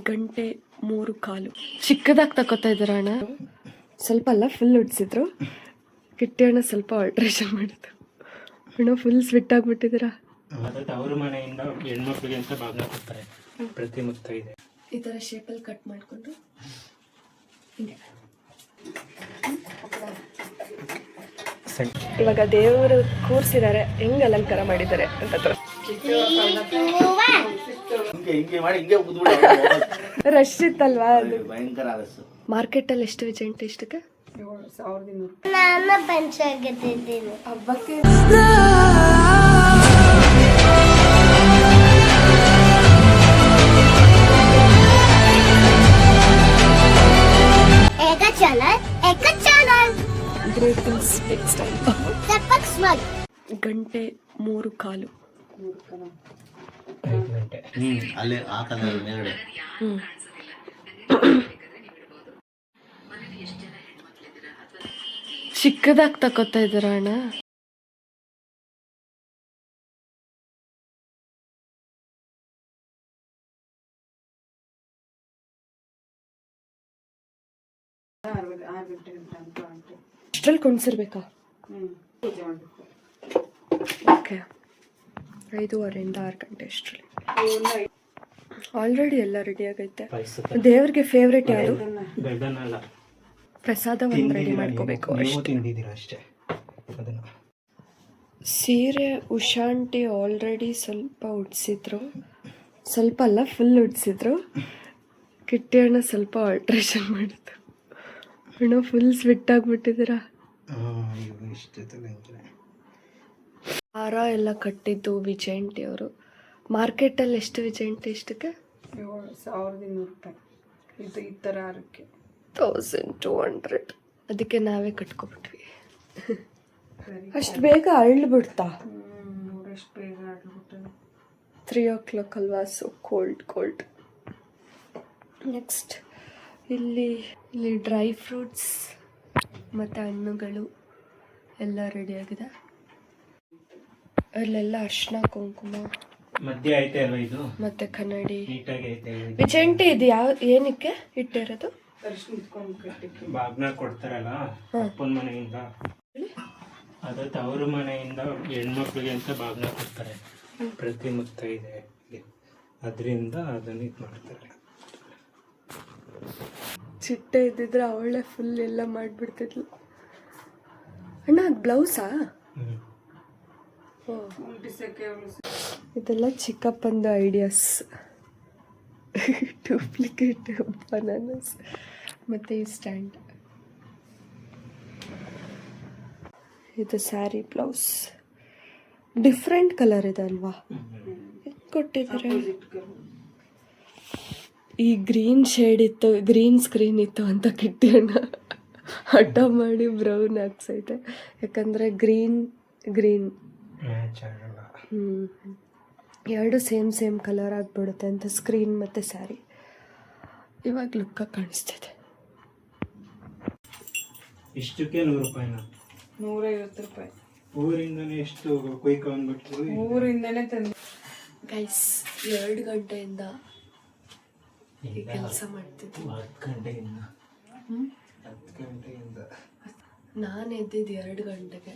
ಗಂಟೆ 3:15. ಚಿಕ್ಕದಾಗಿ ತಗೋತಾ ಇದ್ದೀರ ಅಣ್ಣ? ಸ್ವಲ್ಪ ಅಲ್ಲ, ಫುಲ್ ಉಡ್ಸಿದ್ರು. ಕಿಟ್ಟಿ ಅಣ್ಣ ಸ್ವಲ್ಪ ಆಲ್ಟ್ರೇಷನ್ ಮಾಡಿದ್ರು. ಅಣ್ಣ ಫುಲ್ ಸ್ವಿಟ್ ಆಗಿಬಿಟ್ಟಿದ್ದೀರಾ. ಅವ್ರ ಮನೆಯಿಂದ ಹೆಣ್ಮಕ್ಳಿಗೆ ಅಂತ ಬಾಗ್ನ ಕೊಡ್ತಾರೆ ಪ್ರತಿ ಮುತ್ತೈದೆ. ಈ ಥರ ಶೇಪಲ್ಲಿ ಕಟ್ ಮಾಡಿಕೊಂಡು ಹಿಂಗೆ. ಇವಾಗ ದೇವರು ಕೂರಿಸಿದ್ದಾರೆ, ಹೆಂಗೆ ಅಲಂಕಾರ ಮಾಡಿದ್ದಾರೆ ಅಂತ ರಶ್ ಇತ್ತಲ್ವಾ ಅದು. ಮಾರ್ಕೆಟಲ್ಲಿ ಎಷ್ಟು ವಿಜೆಂಟ್ ಇಷ್ಟಕ್ಕೆ? 7,200. ನಾನು ಪಂಚಾಗತ್ತಿದ್ದೀನಿ ಹಬ್ಬಕ್ಕೆ. ಗಂಟೆ 3:15. ಚಿಕ್ಕದಾಗಿ ತಗೋತಾ ಇದ್ದೀರ ಅಣ್ಣ? ಅಷ್ಟ್ರಲ್ಲಿ ಕೊಂಡ್ಸಿರ್ಬೇಕಾ? ಓಕೆ, 5:30 6 ಗಂಟೆ ಅಷ್ಟರಲ್ಲಿ. ಆಲ್ರೆಡಿ ಎಲ್ಲ ರೆಡಿ ಆಗೈತೆ. ದೇವ್ರಿಗೆ ಫೇವ್ರೇಟ್ ಯಾವುದು? ಪ್ರಸಾದ ಒಂದು ರೆಡಿ ಮಾಡ್ಕೋಬೇಕು ಅಷ್ಟೇ. ಸೀರೆ ಉಷಾಂಟಿ ಆಲ್ರೆಡಿ ಸ್ವಲ್ಪ ಉಡ್ಸಿದ್ರು. ಸ್ವಲ್ಪ ಅಲ್ಲ, ಫುಲ್ ಉಡ್ಸಿದ್ರು. ಕಿಟ್ಟಿ ಅಣ್ಣ ಸ್ವಲ್ಪ ಆಲ್ಟ್ರೇಷನ್ ಮಾಡಿದ್ರು. ಅಣ್ಣ ಫುಲ್ ಸ್ವಿಟ್ ಆಗಿಬಿಟ್ಟಿದ್ದೀರಾ. ಹಾರ ಎಲ್ಲ ಕಟ್ಟಿದ್ದು ವಿಜಯಂತಿ ಅವರು. ಮಾರ್ಕೆಟಲ್ಲಿ ಎಷ್ಟು ವಿಜಯಂತಿ ಇಷ್ಟಕ್ಕೆ? 7,200 ರೂಪಾಯಿ. ಇದು ಈ ಥರ ಹಾರಕ್ಕೆ 1,200. ಅದಕ್ಕೆ ನಾವೇ ಕಟ್ಕೊಬಿಟ್ವಿ. ಅಷ್ಟು ಬೇಗ ಅರಳ್ಬಿಡ್ತಾ? ಅಷ್ಟು ಬೇಗ ಅರಳ್ಬಿಟ್ಟು 3 o'clock ಅಲ್ವಾ, ಸೊ ಕೋಲ್ಡ್. ನೆಕ್ಸ್ಟ್ ಇಲ್ಲಿ ಡ್ರೈ ಫ್ರೂಟ್ಸ್ ಮತ್ತು ಹಣ್ಣುಗಳು ಎಲ್ಲ ರೆಡಿಯಾಗಿದೆ. ಅಲ್ಲೆಲ್ಲ ಅರ್ಶಿನ ಕುಂಕುಮ ಮಧ್ಯೆ ಐತೆ ಅಲ್ವಾ ಇದು, ಮತ್ತೆ ಕನ್ನಡಿ. ನೀಟಾಗಿ ಐತೆ. ವಿಜಯಂತಿ ಇದು ಏನಕ್ಕೆ ಇಟ್ಟಿರೋದು? ಬಾಗ್ನ ಕೊಡ್ತಾರಲ್ಲ ಅಪ್ಪನ ಮನೆಯಿಂದ, ಅದಕ್ಕೆ ಅವ್ರ ಮನೆಯಿಂದ ಹೆಣ್ಮಕ್ಳಿಗೆ ಅಂತ ಬಾಗ್ನ ಕೊಡ್ತಾರೆ ಪ್ರತಿ ಮುತ್ತೈದೆ. ಅದರಿಂದ ಅದನ್ನ ಇದು ಮಾಡ್ತಾರೆ. ಚಿಟ್ಟೆ ಇದ್ದಿದ್ರೆ ಅವಳೆ ಫುಲ್ ಎಲ್ಲ ಮಾಡಿಬಿಡ್ತಿದ್ಲು. ಅಣ್ಣ ಅದು ಬ್ಲೌಸಾ? ಇದೆಲ್ಲ ಚಿಕ್ಕಪ್ಪಂದು ಐಡಿಯಾಸ್. ಡೂಪ್ಲಿಕೇಟ್ ಬನಾನಸ್ ಮತ್ತು ಈ ಸ್ಟ್ಯಾಂಡ್. ಇದು ಸ್ಯಾರಿ ಬ್ಲೌಸ್. ಡಿಫ್ರೆಂಟ್ ಕಲರ್ ಇದೆ ಅಲ್ವಾ? ಕೊಟ್ಟಿದ್ದಾರೆ. ಈ ಗ್ರೀನ್ ಶೇಡ್ ಇತ್ತು, ಗ್ರೀನ್ ಸ್ಕ್ರೀನ್ ಇತ್ತು ಅಂತ ಕಿಟ್ಟಿ ಅಣ್ಣ ಹಠ ಮಾಡಿ ಬ್ರೌನ್ ಹಾಕ್ಸೈತೆ. ಯಾಕಂದರೆ ಗ್ರೀನ್ ಎರಡು ಸೇಮ್ ಕಲರ್ ಆಗಿಬಿಡುತ್ತೆ ಅಂತ ಸ್ಕ್ರೀನ್ ಮತ್ತು ಸ್ಯಾರಿ. ಇವಾಗ ಲುಕ್ಕ ಕಾಣಿಸ್ತಿದೆ. ಇಷ್ಟಕ್ಕೆ 100 ರೂಪಾಯಿನ? 150 ರೂಪಾಯಿ. ಊರಿಂದನೇ ಎಷ್ಟು ಕೊಯ್ಕೊಂಡ್ಬಿಟ್ಟು ಊರಿಂದನೇ ತಂದು. ಗೈಸ್ 2 ಗಂಟೆಯಿಂದ ಕೆಲಸ ಮಾಡ್ತಿದ್ದೆ. 10 ಗಂಟೆಯಿಂದ ನಾನು ಎದ್ದಿದ್ದು 2 ಗಂಟೆಗೆ.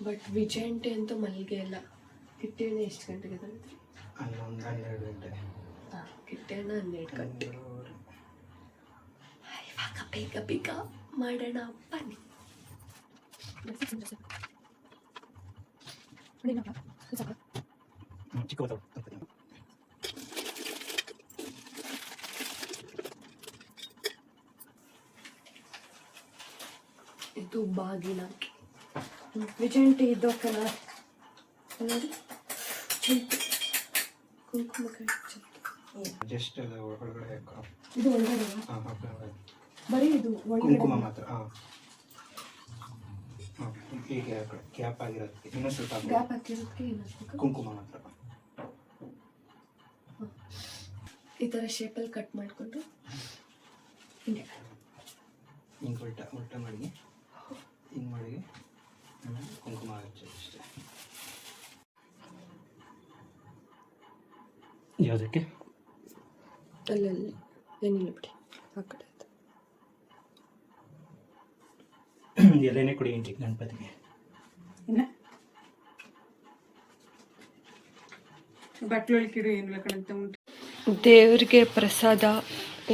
ಬಟ್ ವಿಜಯಂತಿ ಅಂತೂ ಮಲ್ಗೆ ಇಲ್ಲ. ಕಿಟ್ಟೆಣ್ಣ ಎಷ್ಟು ಗಂಟೆಗೆ ತಂದ್ರಿ? 11-12 ಗಂಟೆ. ಹಾಂ, ಕಿಟ್ಟೆಣ್ಣ 12 ಗಂಟೆ. ಇವಾಗ ಬೇಗ ಮಾಡೋಣ ಬನ್ನಿ. ಇದು ಬಾಗಿನ ವಿಜಯಂತಿ. ಇದು ನೋಡಿ, ಕುಂಕುಮ ಜಸ್ಟ್ ಅದು ಒಳಗಡೆ. ಇದು ಒಳಗಡೆ ಬರೀ ಇದು ಕುಂಕುಮ ಮಾತ್ರ. ಹೀಗೆ ಕ್ಯಾಪ್ ಆಗಿರೋದಕ್ಕೆ ಇನ್ನೂ ಸ್ವಲ್ಪ ಗ್ಯಾಪ್ ಹಾಕಿರೋದಕ್ಕೆ ಕುಂಕುಮ ಮಾತ್ರ. ಈ ಥರ ಶೇಪಲ್ಲಿ ಕಟ್ ಮಾಡಿಕೊಂಡು ಹಿಂಗೆ ಉಲ್ಟಾ ಮಾಡಿ ಹಿಂಗೆ ಮಾಡಿ ಕುಂಕುಮ ಹಚ್ಚೋದು ಅಷ್ಟೇ. ಯಾವುದಕ್ಕೆ? ಅಲ್ಲಲ್ಲಿ ಏನಿಲ್ಲ ಬಿಡಿ ಆ ಕಡೆ ಎಲೆನೇ ಕುಡಿ ಗಣಪತಿಗೆ. ಇನ್ನ ಬಟ್ಲು ಒಳಕಿಡು ಏನಿಲ್ಲ ಕಣಂತ ಉಂಟು. ದೇವ್ರಿಗೆ ಪ್ರಸಾದ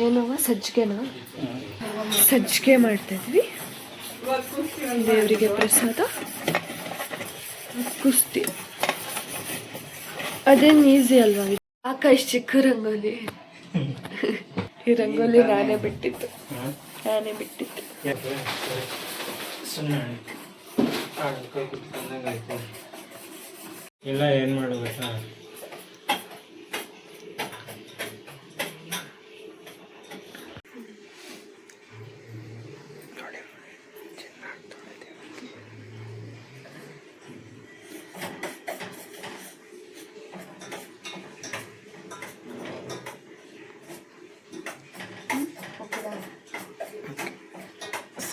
ಏನವ ಸಜ್ಜಿಗೆನಾ, ಸಜ್ಜಿಗೆ ಮಾಡ್ತಾಯಿದ್ವಿ ದೇವರಿಗೆ ಪ್ರಸಾದ. ಕುಸ್ತಿ ಅದೇನು ಈಸಿ ಅಲ್ವಾ? ಆಕಾಶ ಚಿಕ್ಕ ರಂಗೋಲಿ. ಈ ರಂಗೋಲಿ ನಾನೇ ಬಿಟ್ಟಿತ್ತು. ಸುಮ್ಮನೆ ಇಲ್ಲ ಏನು ಮಾಡಬೇಕಾ?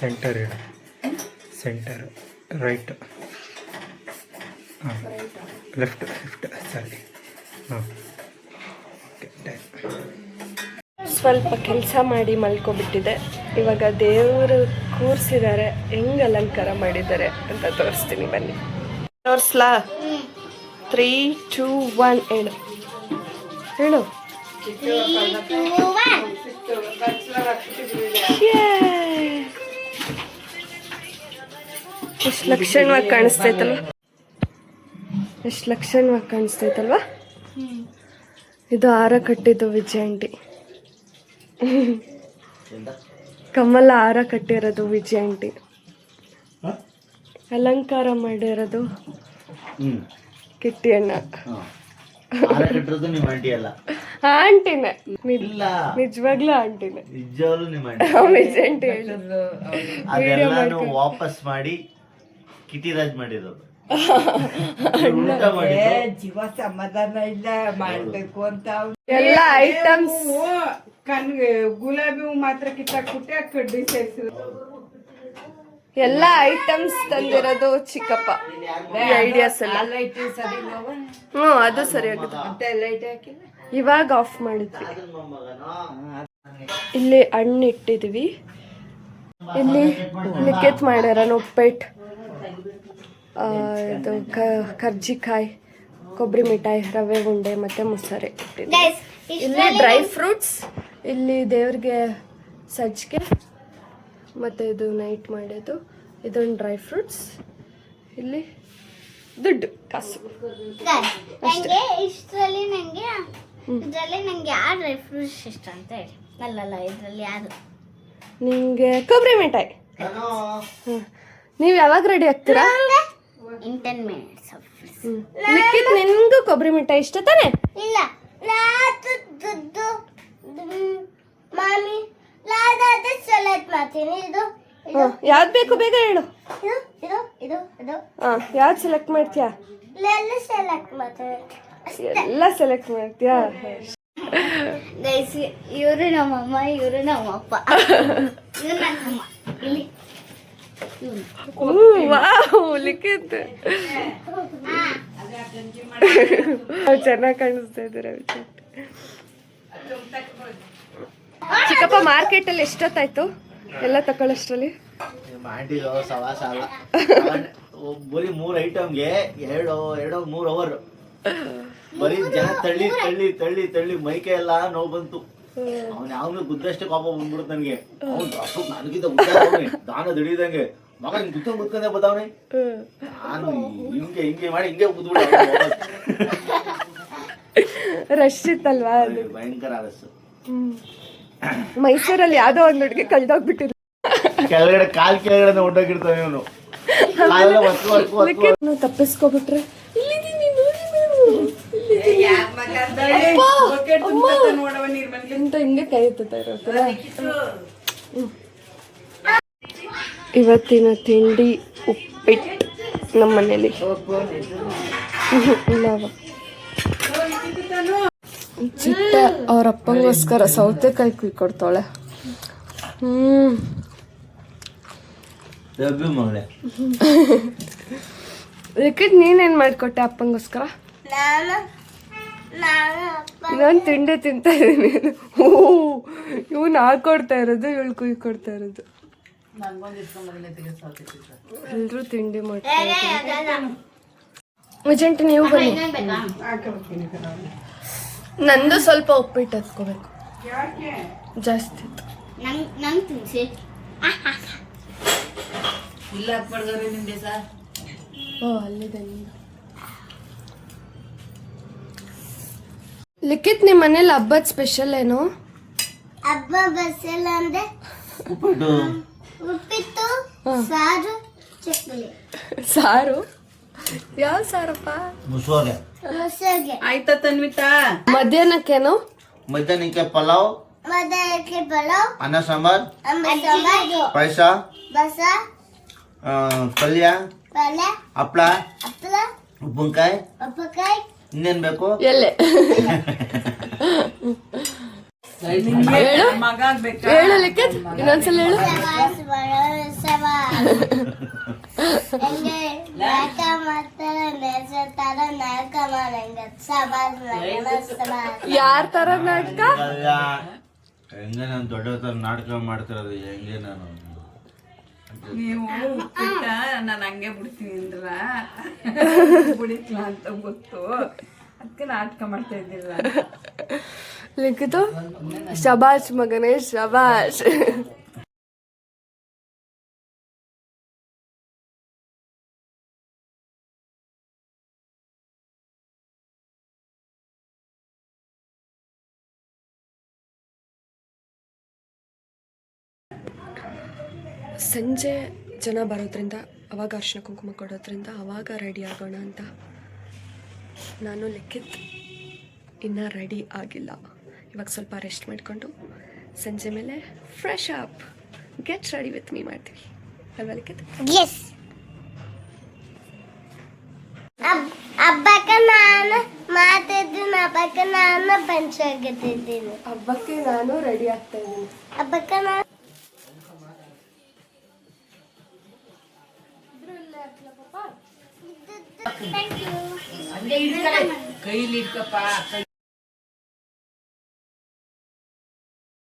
ಸೆಂಟರ್ ಇಡು, ಸೆಂಟರ್ ರೈಟ್, ಹಾಂ ಲೆಫ್ಟ್ ಸರಿ, ಹಾಂ ಸ್ವಲ್ಪ ಕೆಲಸ ಮಾಡಿ ಮಲ್ಕೊಬಿಟ್ಟಿದೆ. ಇವಾಗ ದೇವರು ಕೂರಿಸಿದ್ದಾರೆ, ಹೆಂಗೆ ಅಲಂಕಾರ ಮಾಡಿದ್ದಾರೆ ಅಂತ ತೋರಿಸ್ತೀನಿ ಬನ್ನಿ. ತೋರಿಸ್ಲಾ? 3, 2, 1 ಹೇಳು ಹೇಳು. ಎಷ್ಟು ಲಕ್ಷಣವಾಗಿ ಕಾಣಿಸ್ತೈತಲ್ವಾ? ಇದು ಹಾರ ಕಟ್ಟಿದ್ದು ವಿಜಯ ಆಂಟಿ. ಕಮಲ ಹಾರ ಕಟ್ಟಿರೋದು ವಿಜಯ ಆಂಟಿ. ಅಲಂಕಾರ ಮಾಡಿರೋದು ಕಿಟ್ಟಿ ಅಣ್ಣ. ಆಂಟಿನೇ, ನಿಜವಾಗ್ಲೂ ಆಂಟಿನೇ. ವಿಜಯ ಆಂಟಿ ವಾಪಸ್ ಮಾಡಿ ಕಿಟಿರಾಜ್ ಮಾಡಿರೋದು. ಜೀವ ಸಮಾಧಾನ ಇಲ್ಲ ಮಾಡ್ಬೇಕು ಅಂತ ಎಲ್ಲ ಐಟಮ್ಸ್. ಗುಲಾಬಿ ಹೂ ಮಾತ್ರ ಕಿತ್ತಾಕ್ಬಿಟ್ಟೆ ಕಡ್ಡಿ ಸೇರಿಸಿದ್ರು. ಎಲ್ಲ ಐಟಮ್ಸ್ ತಂದಿರೋದು ಚಿಕ್ಕಪ್ಪ. ಐಡಿಯಾಸ್ ಎಲ್ಲ ಅದು ಸರಿಯಾಗಿದೆ. ಲೈಟ್ ಹಾಕಿಲ್ಲ, ಇವಾಗ ಆಫ್ ಮಾಡಿದ್ವಿ. ಇಲ್ಲಿ ಹಣ್ಣು ಇಟ್ಟಿದ್ವಿ. ಇಲ್ಲಿ ಲಿಕೆತ್ ಮಾಡ್ಯಾರ ಉಪ್ಪಿಟ್ಟು, ಇದು ಕರ್ಜಿಕಾಯಿ, ಕೊಬ್ಬರಿ ಮಿಠಾಯಿ, ರವೆ ಉಂಡೆ ಮತ್ತು ಮುಸ್ಸರೆ ಇಟ್ಟಿದ್ವಿ. ಇಲ್ಲಿ ಡ್ರೈ ಫ್ರೂಟ್ಸ್, ಇಲ್ಲಿ ದೇವ್ರಿಗೆ ಸಜ್ಜಿಗೆ, ಮತ್ತು ಇದು ನೈಟ್ ಮಾಡೋದು, ಇದೊಂದು ಡ್ರೈ ಫ್ರೂಟ್ಸ್. ಇಲ್ಲಿ ದುಡ್ಡು ಕಾಸು. ನಂಗೆ ಇಷ್ಟರಲ್ಲಿ ನಂಗೆ ಯಾವ ಡ್ರೈ ಫ್ರೂಟ್ಸ್ ಇಷ್ಟ ಅಂತ ಹೇಳಿ. ಅಲ್ಲಲ್ಲ, ಇದರಲ್ಲಿ ಯಾವುದು? ನಿಮಗೆ ಕೊಬ್ಬರಿ ಮಿಠಾಯಿ. ನೀವು ಯಾವಾಗ ರೆಡಿ ಆಗ್ತೀರಾ? In 10 minutes. ಲಿಖಿತ್, ನಿನ್ಗೂ ಕೊಬ್ಬರಿ ಮಿಠಾಯಿ ಇಷ್ಟ ತಾನೆ? ಇಲ್ಲ, ಮಾಮಿ ಲಾದಾದ ಸೆಲೆಕ್ಟ್ ಮಾಡ್ತೀನಿ. ಇದು ಯಾವ್ದು ಬೇಕು ಬೇಗ ಹೇಳು. ಇದು ಇದು ಇದು ಯಾವ್ದು ಸೆಲೆಕ್ಟ್ ಮಾಡ್ತೀಯಾ? ಎಲ್ಲ ಸೆಲೆಕ್ಟ್ ಮಾಡ್ತೀನಿ. ಎಲ್ಲ ಸೆಲೆಕ್ಟ್ ಮಾಡ್ತೀಯಾ? ಗೈಸ್, ಇವರು ನಮ್ಮಮ್ಮ, ಇವರು ನಮ್ಮಪ್ಪ, ಇವ್ರು ನನ್ನಮ್ಮ. ಇಲ್ಲಿ ಲಿಖಿತ್ ಚೆನ್ನಾಗಿ ಕಾಣಿಸ್ತಾ ಇದ್ದಾರೆ. ಚಿಕ್ಕಪ್ಪ ಮಾರ್ಕೆಟಲ್ಲಿ ಎಷ್ಟೊತ್ತಾಯ್ತು ಎಲ್ಲ ತಗೊಳ್ಳೋಷ್ಟ್ರಲ್ಲಿ? ಮಾಡಿರೋ ಸವಾಸ ಅಲ್ಲ, ಬರೀ 3 ಐಟಮ್ಗೆ 2-3 ಅವರ್. ಬರೀ ಜನ ತಳ್ಳಿ ಮೈಕೆ ಎಲ್ಲ ನೋವು ಬಂತು. ಅವ್ನು ಯಾವನು ಗುದ್ದಷ್ಟೇ ಕೋಪ ಬಂದ್ಬಿಡುತ್ತೆ ನನಗೆ. ಅವ್ನು ನನಗಿಂತ ದಾನ ದಿಡಿದಂಗೆ ಮಗ ಹಿಂಗೆ ಗುತ್ಕೊಂಡೆ ಬತ್ತವನೆ. ನಾನು ಹಿಂಗೆ ಮಾಡಿ ಹಿಂಗೆ ಗುದ್ಬಿಡ. ರಶ್ ಇತ್ತಲ್ವಾ? ಭಯಂಕರ ರಸ್. ಮೈಸೂರಲ್ಲಿ ಯಾವ್ದೋ ಒಂದು ಹುಡುಗಿ ಕಳ್ದೋಗ್ಬಿಟ್ಟಿರು. ಕೆಳಗಡೆ ಕೆಳಗಡೆ ಹೊಂಟೋಗಿರ್ತಾನೆ ಇವನು. ತಪ್ಪಿಸ್ಕೊಬಿಟ್ರೆ ಇಂತ ಹಿಂಗೆ ಕೈ ಎತ್ತುತ್ತಾ ಇರೋದು. ಇವತ್ತಿನ ತಿಂಡಿ ಉಪ್ಪಿಟ್ಟು ನಮ್ಮ ಮನೇಲಿ. ಚಿಟ್ಟ ಅವ್ರ ಅಪ್ಪಂಗೋಸ್ಕರ ಸೌತೆಕಾಯಿ ಕುಯ್ಕೊಡ್ತಾಳೆ. ಲಿಖಿತ್, ನೀನೇನ್ ಮಾಡ್ಕೊಟ್ಟೆ ಅಪ್ಪಂಗೋಸ್ಕರ? ನಾನು ಅಪ್ಪ ನಾನು ತಿಂಡಿ ತಿಂತಾ ಇದ್ದೀನಿ. ಓ ಇವನು ಹಾಕೊಡ್ತಾ ಇರೋದು, ಇವಳು ಕೊಡ್ತಾ ಇರೋದು. ಎಲ್ರೂ ತಿಂಡಿ ಮಾಡ್ತಾರೆ. ಮುಜಂಟಿ ನೀವು ಬನ್ನಿ. ಇನ್ನೊಂದ್ ಬೇಕಾ? ನಂದು ಸ್ವಲ್ಪ ಉಪ್ಪಿಟ್ಟು ಹತ್ಕೋಬೇಕು, ಯಾಕೆ ಜಾಸ್ತಿ. ನಂಗ್ ತಿನ್ಸಿ. ಇಲ್ಲ ಹಾಕ್ಬಾರ್ದಾರೆ ನಿಂದೆ ಸರ್. ಓ ಅಲ್ಲಿದೆ ನಿಂದು. ಲಿಖಿತ್ ನಿಮ್ಮ ಮನೇಲಿ ಹಬ್ಬದ ಸ್ಪೆಷಲ್ ಏನು? ಹಬ್ಬ ಬಸ್ಸಲ್ಲ ಅಂದ್ರೆ ಉಪ್ಪಿಟ್ಟು ಉಪ್ಪಿಟ್ಟು, ಸಾರು, ಚಕ್ಕಲಿ, ಸಾರು. ಯಾವ ಸಾರಪ್ಪ? ಮುಸುವಾಗೆ. ಮೊಸರಿಗೆ, ಆಯ್ತಾ ತನ್ವಿತಾ? ಮಧ್ಯಾಹ್ನಕ್ಕೇನು? ಮಧ್ಯಾಹ್ನಕ್ಕೆ ಪಲಾವ್, ಮದಕ್ಕೆ ಪಲಾವ್, ಅನ್ನ ಸಾಂಬಾರ್, ಸಾಂಬಾರು, ಪಾಯಸ, ಬಸ, ಪಲ್ಯ, ಪಲ್ಯ, ಹಪ್ಳ, ಹಪ್ಪಳ, ಉಪ್ಪಿನಕಾಯಿ. ಉಪ್ಪಕಾಯಿ. ಇನ್ನೇನ್ ಬೇಕು? ಎಲೆ. ಹೇಳು ಮಗ ಬೇಕಾ? ಹೇಳು ಲಿಖಿತ್, ಇನ್ನೊಂದ್ಸಲ ಹೇಳು. ಸವಾಸ್ ಬರೋ ಸವಾಸ್. ಹೆಂಗೆ ನಾಟಕ ಮಾಡ್ತಾರೆ, ನೆನೆಸ್ತಾರೆ, ನಾಟಕ ಮಾಡಂಗೆ ಸವಾಸ್ ಮಾಡಣ ಸವಾಸ್. ಯಾರ ತರ ನಾಟಕ? ಅಲ್ಲ, ಹೆಂಗೆ ನಾನು ದೊಡ್ಡ ತರ ನಾಟಕ ಮಾಡ್ತಿರೋದು, ಹೆಂಗೆ ನಾನು ನೀವು ಉಪ್ಪಿಟ್ಟ ನಾನು ಹಂಗೆ ಬಿಡ್ತೀನಿ ಅಂದ್ರ ಬಿಡಿತ್ಲ ಅಂತ ಗೊತ್ತು, ಅದಕ್ಕೆ ನಾಟಕ ಮಾಡ್ತಾ ಇದ್ದಿಲ್ಲ. ಲಿಖಿತು ಶಬಾಷ್ ಮಗನೇ ಶಬಾಷ್. ಸಂಜೆ ಜನ ಬರೋದ್ರಿಂದ, ಅವಾಗ ಅರ್ಶಿನ ಕುಂಕುಮ ಕೊಡೋದ್ರಿಂದ ಅವಾಗ ರೆಡಿ ಆಗೋಣ ಅಂತ. ನಾನು ಲಿಖಿತ್ ಇನ್ನೂ ರೆಡಿ ಆಗಿಲ್ಲ. ಇವಾಗ ಸ್ವಲ್ಪ ರೆಸ್ಟ್ ಮಾಡಿಕೊಂಡು ಸಂಜೆ ಮೇಲೆ fresh up get ready with me ಮಾಡ್ತೀವಿ ಅಲ್ವಾ ಲಿಖಿತ್? ಎಸ್. ಹಬ್ಬಕ್ಕೆ ನಾನು ಮಾತಾಡ್ತೀನಿ, ಹಬ್ಬಕ್ಕೆ ನಾನು ಪಂಚಾಗತ್ತಿದ್ದೀನಿ, ಹಬ್ಬಕ್ಕೆ ನಾನು ರೆಡಿ ಆಗ್ತಾ ಇದ್ದೀನಿ. ಹಬ್ಬಕ್ಕೆ ನಾನು ಕೈಲಿ ಇಟ್ಕಪ್ಪ.